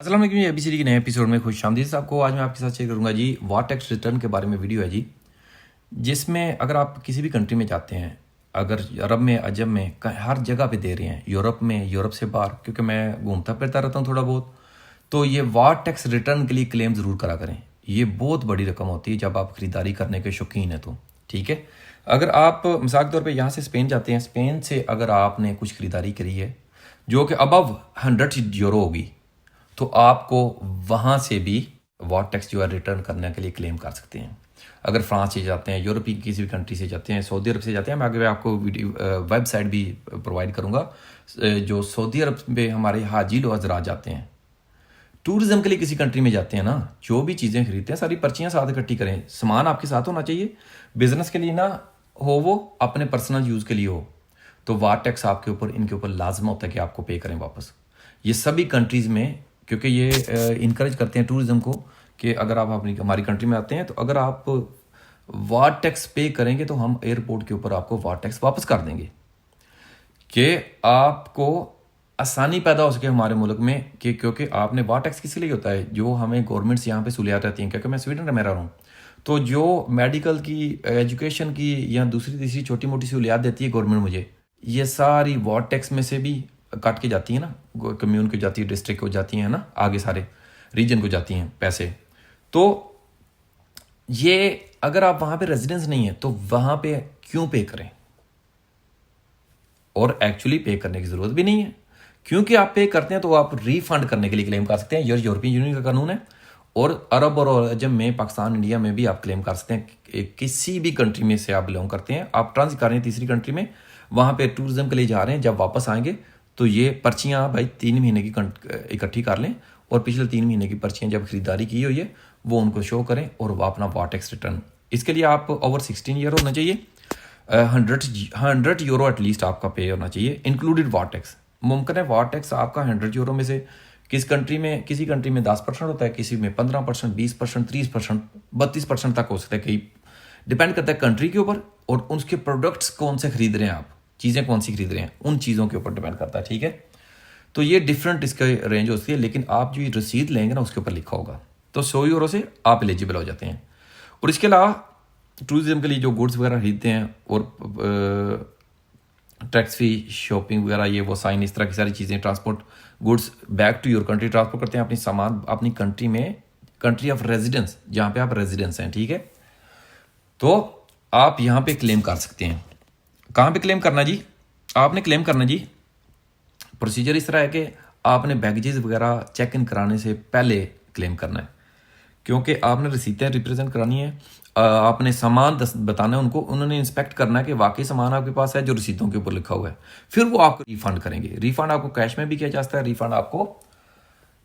अस्सलाम वालेकुम, एबीसी के नए एपिसोड में खुश आमदीद। आपको आज मैं आपके साथ शेयर करूंगा जी वार टैक्स रिटर्न के बारे में वीडियो है जी, जिसमें अगर आप किसी भी कंट्री में जाते हैं, अगर अरब में अजम में हर जगह पे दे रहे हैं, यूरोप में, यूरोप से बाहर, क्योंकि मैं घूमता फिरता रहता हूँ थोड़ा बहुत, तो ये वार टैक्स रिटर्न के लिए क्लेम ज़रूर करा करें। ये बहुत बड़ी रकम होती है जब आप ख़रीदारी करने के शौकीन हैं तो ठीक है। अगर आप मिसाल के तौर पे यहाँ से स्पेन जाते हैं, स्पेन से अगर आपने कुछ ख़रीदारी करी है जो कि अबव 100 यूरो होगी, तो आपको वहाँ से भी वार टैक्स जो है रिटर्न करने के लिए क्लेम कर सकते हैं। अगर फ्रांस से जाते हैं, यूरोप की किसी भी कंट्री से जाते हैं, सऊदी अरब से जाते हैं, मैं आगे आपको वीडियो वेबसाइट भी प्रोवाइड करूँगा। जो सऊदी अरब में हमारे हाजी लोग हज़रात जाते हैं, टूरिज़्म के लिए किसी कंट्री में जाते हैं ना, जो भी चीज़ें खरीदते हैं सारी पर्चियाँ साथ इकट्ठी करें। सामान आपके साथ होना चाहिए, बिजनेस के लिए ना हो, वो अपने पर्सनल यूज़ के लिए हो, तो वार टैक्स आपके ऊपर, इनके ऊपर लाजम होता है कि आपको पे करें वापस। ये सभी कंट्रीज़ में, क्योंकि ये इनकरेज करते हैं टूरिज़्म को कि अगर आप अपनी हमारी कंट्री में आते हैं तो अगर आप वार टैक्स पे करेंगे तो हम एयरपोर्ट के ऊपर आपको वार टैक्स वापस कर देंगे, कि आपको आसानी पैदा हो सके हमारे मुल्क में। कि क्योंकि आपने वार टैक्स किस लिए होता है, जो हमें गवर्नमेंट्स यहाँ पे सहूलियात रहती हैं, क्योंकि मैं स्वीडन में रह रहा हूँ, तो जो मेडिकल की, एजुकेशन की या दूसरी तीसरी छोटी मोटी सहूलियात देती है गवर्नमेंट मुझे, ये सारी वार टैक्स में से भी काट के जाती है ना, कम्यून को जाती है, डिस्ट्रिक्ट को जाती है ना, आगे सारे रीजन को जाती हैं पैसे। तो ये अगर आप वहाँ पे रेजिडेंस नहीं है तो वहाँ पे क्यों पे करें, और एक्चुअली पे करने की ज़रूरत भी नहीं है, क्योंकि आप पे करते हैं तो आप रिफंड करने के लिए क्लेम कर सकते हैं। ये यूरोपियन यूनियन का कानून है, और अरब और अजम में, पाकिस्तान, इंडिया में भी आप क्लेम कर सकते हैं। किसी भी कंट्री में से आप बिलोंग करते हैं, आप ट्रांजिट कर रहे हैं तीसरी कंट्री में, वहाँ पे टूरिज्म के लिए जा रहे हैं, जब वापस आएंगे तो ये पर्चियाँ भाई 3 महीने की इकट्ठी कर लें, और पिछले 3 महीने की पर्चियाँ जब खरीदारी की हुई है वो उनको शो करें, और वो अपना वार टैक्स रिटर्न। इसके लिए आप ओवर 16 ईयर होना चाहिए, 100 यूरो एटलीस्ट आपका पे होना चाहिए, इंक्लूडेड वार टैक्स। मुमकिन है वार टैक्स आपका 100 यूरो में से किसी कंट्री में 10% होता है, किसी में 15%, 20%, 30%, 32% तक हो सकता है। कई डिपेंड करता है कंट्री के ऊपर, और उसके प्रोडक्ट्स कौन से खरीद रहे हैं आप, चीज़ें कौन सी खरीद रहे हैं, उन चीज़ों के ऊपर डिपेंड करता है, ठीक है। तो ये डिफरेंट इसका रेंज होती है, लेकिन आप जो रसीद लेंगे ना उसके ऊपर लिखा होगा, तो 100 यूरो से आप एलिजिबल हो जाते हैं। और इसके अलावा टूरिज्म के लिए जो गुड्स वगैरह खरीदते हैं, और टैक्स फ्री शॉपिंग वगैरह, ये वो साइन, इस तरह की सारी चीज़ें, transport goods back to your country transport करते हैं अपनी सामान अपनी कंट्री में, कंट्री ऑफ रेजिडेंस जहाँ पे आप रेजिडेंस हैं, ठीक है। तो आप यहाँ पे क्लेम कर सकते हैं। कहाँ पे क्लेम करना जी, आपने क्लेम करना जी, प्रोसीजर इस तरह है कि आपने बैगेजेस वगैरह चेक इन कराने से पहले क्लेम करना है, क्योंकि आपने रसीदें रिप्रेजेंट करानी है, आपने सामान बताना है उनको, उन्होंने इंस्पेक्ट करना है कि वाकई सामान आपके पास है जो रसीदों के ऊपर लिखा हुआ है, फिर वो आपको रिफंड करेंगे। रिफंड आपको कैश में भी किया जा सकता है, रिफंड आपको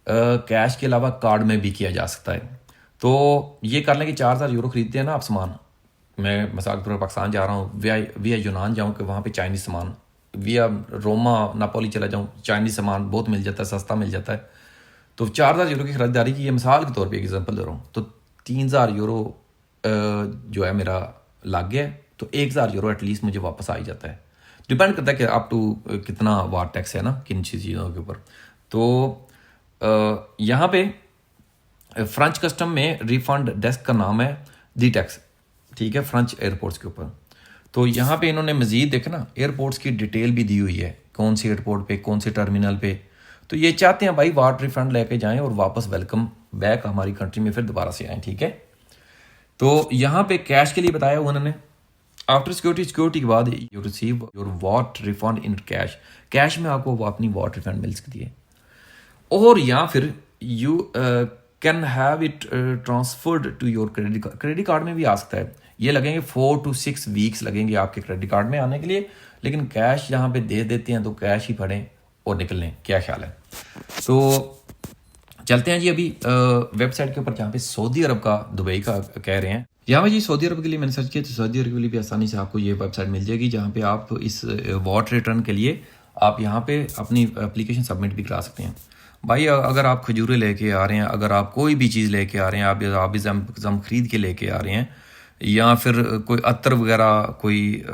कैश के अलावा कार्ड में भी किया जा सकता है। तो ये कर लें कि 4000 यूरो खरीदते हैं ना आप सामान, मैं मिसाल के तौर पर पाकिस्तान जा रहा हूँ, विया यूनान जाऊँ कि वहाँ पे चाइनीज़ सामान, विया रोमा नापोली चला जाऊँ, चाइनीज़ सामान बहुत मिल जाता है, सस्ता मिल जाता है। तो 4000 यूरो की खरीदारी की, ये मिसाल के तौर पे एग्जांपल दे रहा हूँ, तो 3000 यूरो जो है मेरा लग गया, तो 1000 यूरो एटलीस्ट मुझे वापस आ ही जाता है। डिपेंड करता है कि अप टू कितना वार टैक्स है ना किन चीज़ों के ऊपर। तो यहाँ पे फ्रेंच कस्टम में रिफंड डेस्क का नाम है दी टैक्स, ठीक है, फ्रेंच एयरपोर्ट्स के ऊपर। तो यहाँ पे इन्होंने मजीद देखा ना, एयरपोर्ट्स की डिटेल भी दी हुई है, कौन से एयरपोर्ट पे, कौन से टर्मिनल पे। तो ये चाहते हैं भाई वार रिफंड लेके जाएं और वापस वेलकम बैक हमारी कंट्री में फिर दोबारा से आएँ, ठीक है। तो यहाँ पे कैश के लिए बताया उन्होंने, आफ्टर सिक्योरिटी के बाद you receive your what refund in cash, cash में आपको वो अपनी वॉट रिफंड मिल सकती है, और या फिर you can have it transferred to your credit card में भी आ सकता है। ये लगेंगे 4 to 6 वीक्स लगेंगे आपके क्रेडिट कार्ड में आने के लिए, लेकिन कैश यहाँ पे दे देते हैं तो कैश ही पढ़ें और निकल लें, क्या ख्याल है। तो चलते हैं जी अभी वेबसाइट के ऊपर, जहाँ पे सऊदी अरब का, दुबई का कह रहे हैं। यहाँ पे जी सऊदी अरब के लिए मैंने सर्च किया, तो सऊदी अरब के लिए भी आसानी से आपको ये वेबसाइट मिल जाएगी, जहाँ पे आप इस वॉट रिटर्न के लिए आप यहाँ पे अपनी एप्लीकेशन सबमिट भी करा सकते हैं। भाई अगर आप खजूरें लेके आ रहे हैं, अगर आप कोई भी चीज़ लेके आ रहे हैं, आप जम खरीद के लेके आ रहे हैं, या फिर कोई अतर वगैरह, कोई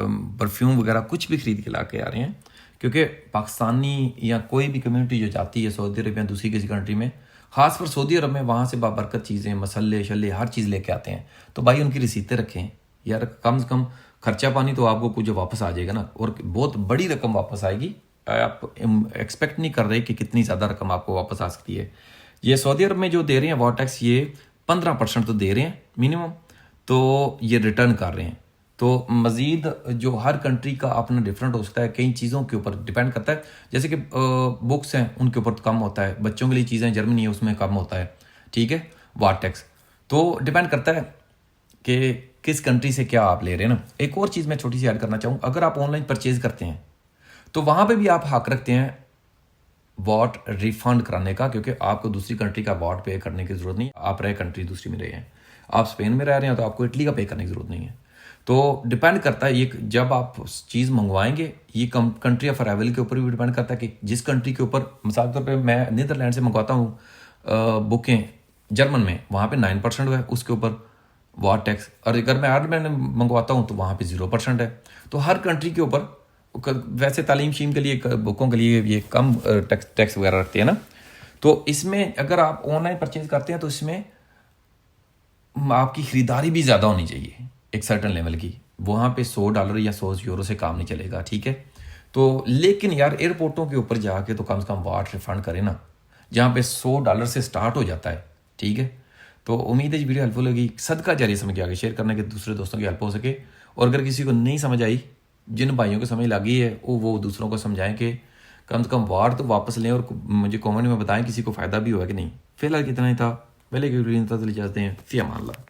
परफ्यूम वगैरह कुछ भी खरीद के ला के आ रहे हैं, क्योंकि पाकिस्तानी या कोई भी कम्युनिटी जो जाती है सऊदी अरब या दूसरी किसी कंट्री में, ख़ास पर सऊदी अरब में, वहाँ से बाबरकत चीज़ें, मसल्ले शल्ले हर चीज़ लेके आते हैं, तो भाई उनकी रसीदें रखें यार। कम से कम खर्चा पानी तो आपको कुछ वापस आ जाएगा ना, और बहुत बड़ी रकम वापस आएगी। आप एक्सपेक्ट नहीं कर रहे कि कितनी ज़्यादा रकम आपको वापस आ सकती है। ये सऊदी अरब में जो दे रहे हैं वाट टैक्स, ये 15% तो दे रहे हैं मिनिमम, तो ये रिटर्न कर रहे हैं। तो मज़ीद जो हर कंट्री का अपना डिफरेंट हो सकता है, कई चीज़ों के ऊपर डिपेंड करता है। जैसे कि बुक्स हैं उनके ऊपर कम होता है, बच्चों के लिए चीज़ें जर्मनी है उसमें कम होता है, ठीक है, वाट टैक्स। तो डिपेंड करता है कि किस कंट्री से क्या आप ले रहे हैं ना। एक और चीज़ मैं छोटी सी ऐड करना चाहूँ, अगर आप ऑनलाइन परचेज करते हैं तो वहाँ पे भी आप हक रखते हैं वॉट रिफंड कराने का, क्योंकि आपको दूसरी कंट्री का वॉट पे करने की ज़रूरत नहीं। आप रहे कंट्री दूसरी में रहे हैं, आप स्पेन में रह रहे हैं तो आपको इटली का पे करने की ज़रूरत नहीं है। तो डिपेंड करता है ये, जब आप चीज़ मंगवाएंगे ये कंट्री ऑफ अराइवल के ऊपर भी डिपेंड करता है कि जिस कंट्री के ऊपर, मिसाल के तौर पर मैं नीदरलैंड से मंगवाता हूँ बुकें जर्मन में, वहाँ पे 9% है उसके ऊपर वॉट टैक्स, और अगर मैं आयरलैंड में मंगवाता हूँ तो वहाँ पे 0% है। तो हर कंट्री के ऊपर, वैसे तालीम शीम के लिए, बुकों के लिए ये कम टैक्स वगैरह रखते हैं ना। तो इसमें अगर आप ऑनलाइन परचेज करते हैं तो इसमें आपकी ख़रीदारी भी ज़्यादा होनी चाहिए एक सर्टन लेवल की, वहाँ पे $100 या €100 से काम नहीं चलेगा, ठीक है। तो लेकिन यार एयरपोर्टों के ऊपर जाके तो कम से कम वाट रिफंड करें ना, जहाँ पे $100 से स्टार्ट हो जाता है, ठीक है। तो उम्मीद है ये वीडियो हेल्पफुल होगी, सदका जारी समझ के आगे शेयर करने के दूसरे दोस्तों की हेल्प हो सके। और अगर किसी को नहीं समझ आई, जिन भाइयों को समझ लगी है वो दूसरों को समझाएं कि कम से कम वाट तो वापस लें, और मुझे कमेंट में बताएं किसी को फ़ायदा भी हुआ कि नहीं। फिलहाल कितना ही था, पहले की वीडियो इजाज़त दें, फ़ी अमान अल्लाह।